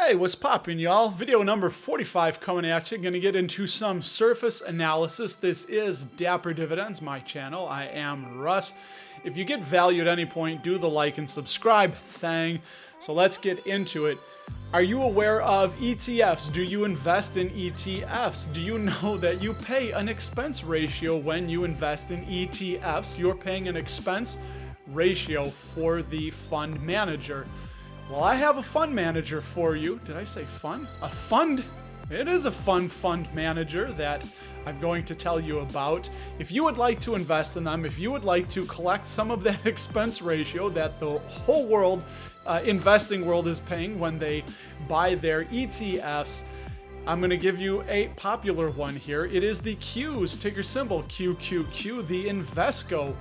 Hey, what's poppin', y'all? Video number 45 coming at you. Gonna get into some surface analysis. This is Dapper Dividends, my channel. I am Russ. If you get value at any point, do the like and subscribe thing. So let's get into it. Are you aware of ETFs? Do you invest in ETFs? Do you know that you pay an expense ratio when you invest in ETFs? You're paying an expense ratio for the fund manager. Well, I have a fund manager for you. Did I say fun? A fund? It is a fund manager that I'm going to tell you about. If you would like to invest in them, if you would like to collect some of that expense ratio that the whole world, investing world is paying when they buy their ETFs, I'm going to give you a popular one here. It is the Q's, ticker symbol QQQ, the Invesco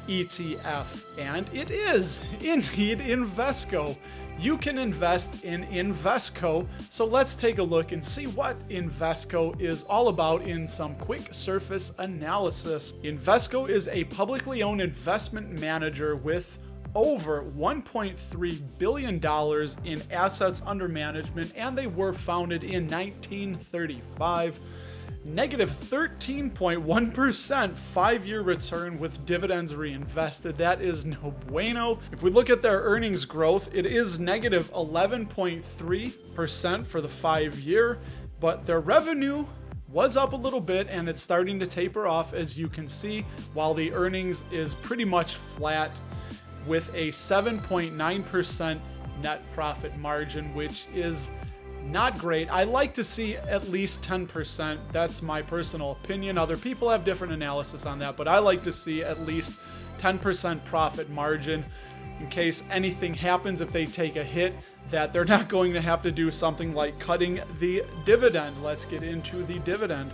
ETF, and it is indeed Invesco. You can invest in Invesco, so let's take a look and see what Invesco is all about in some quick surface analysis. Invesco is a publicly owned investment manager with over $1.3 billion in assets under management, and they were founded in 1935. Negative 13.1% 5-year return with dividends reinvested. That is no bueno. If we look at their earnings growth, it is negative 11.3% for the 5-year, but their revenue was up a little bit and it's starting to taper off, as you can see, while the earnings is pretty much flat with a 7.9% net profit margin, which is not great. I like to see at least 10%. That's my personal opinion. Other people have different analysis on that, but I like to see at least 10% profit margin in case anything happens, if they take a hit, that they're not going to have to do something like cutting the dividend. Let's get into the dividend.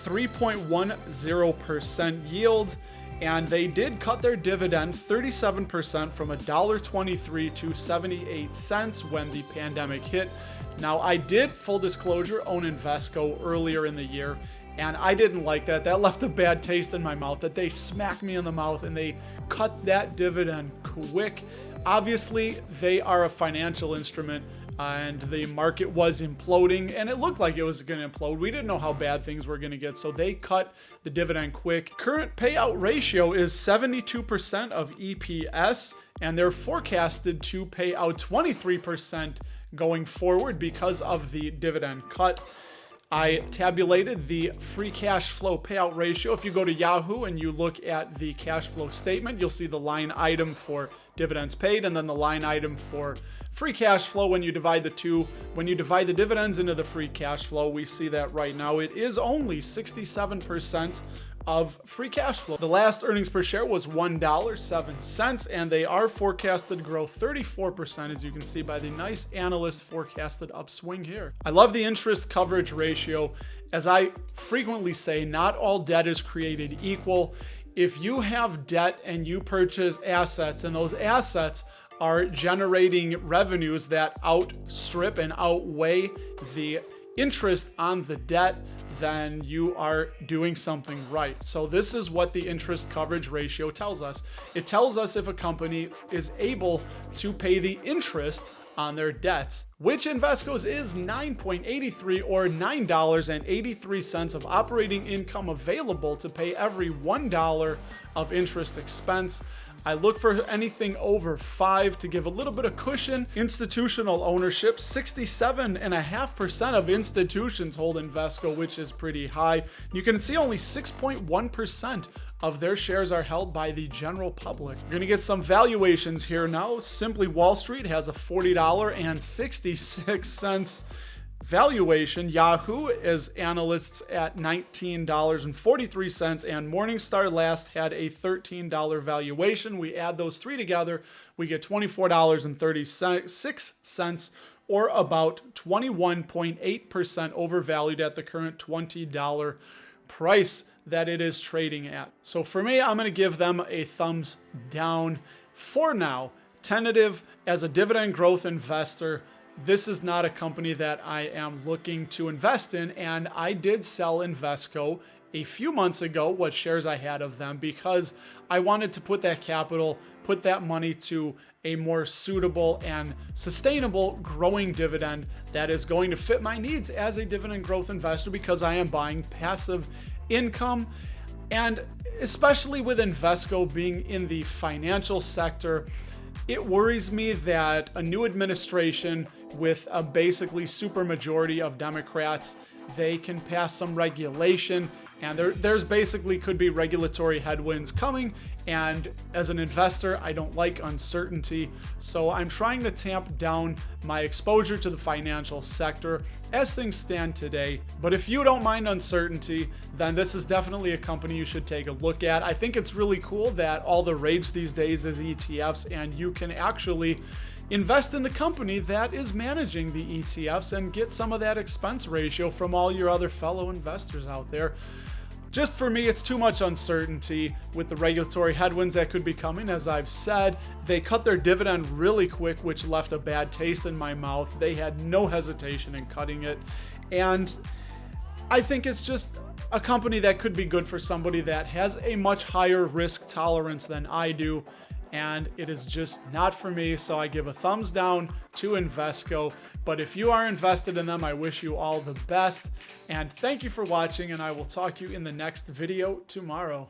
3.10% yield. And they did cut their dividend 37% from $1.23 to 78 cents when the pandemic hit. Now, I did, full disclosure, own Invesco earlier in the year, and I didn't like that. That left a bad taste in my mouth, that they smacked me in the mouth and they cut that dividend quick. Obviously, they are a financial instrument, and the market was imploding, and it looked like it was going to implode. We didn't know how bad things were going to get, so they cut the dividend quick. Current payout ratio is 72% of EPS, and they're forecasted to pay out 23% going forward because of the dividend cut. I tabulated the free cash flow payout ratio. If you go to Yahoo and you look at the cash flow statement, you'll see the line item for dividends paid and then the line item for free cash flow. When you divide the two, when you divide the dividends into the free cash flow, we see that right now it is only 67% of free cash flow. The last earnings per share was $1.07, and they are forecasted to grow 34%, as you can see by the nice analyst forecasted upswing here. I love the interest coverage ratio. As I frequently say, not all debt is created equal. If you have debt and you purchase assets, and those assets are generating revenues that outstrip and outweigh the interest on the debt, then you are doing something right. So this is what the interest coverage ratio tells us. It tells us if a company is able to pay the interest on their debts, which Invesco's is 9.83 or $9.83 of operating income available to pay every $1 of interest expense. I look for anything over 5 to give a little bit of cushion. Institutional ownership, 67.5% of institutions hold Invesco, which is pretty high. You can see only 6.1% of their shares are held by the general public. You're gonna get some valuations here now. Simply Wall Street has a $40.66 valuation. Yahoo is analysts at $19.43, and Morningstar last had a $13 valuation. We add those three together, we get $24.36, or about 21.8% overvalued at the current $20 price that it is trading at. So for me, I'm going to give them a thumbs down for now. Tentative as a dividend growth investor. This is not a company that I am looking to invest in, and I did sell Invesco a few months ago what shares I had of them, because I wanted to put that capital, put that money to a more suitable and sustainable growing dividend that is going to fit my needs as a dividend growth investor, because I am buying passive income. And especially with Invesco being in the financial sector, it worries me that a new administration with a basically supermajority of Democrats, they can pass some regulation, and there's basically could be regulatory headwinds coming. And as an investor, I don't like uncertainty, so I'm trying to tamp down my exposure to the financial sector as things stand today. But if you don't mind uncertainty, then this is definitely a company you should take a look at. I think it's really cool that all the rage these days is ETFs, and you can actually invest in the company that is managing the ETFs and get some of that expense ratio from all your other fellow investors out there. Just for me, it's too much uncertainty with the regulatory headwinds that could be coming. As I've said, they cut their dividend really quick, which left a bad taste in my mouth. They had no hesitation in cutting it. And I think it's just a company that could be good for somebody that has a much higher risk tolerance than I do. And it is just not for me, so I give a thumbs down to Invesco. But if you are invested in them, I wish you all the best. And thank you for watching, and I will talk to you in the next video tomorrow.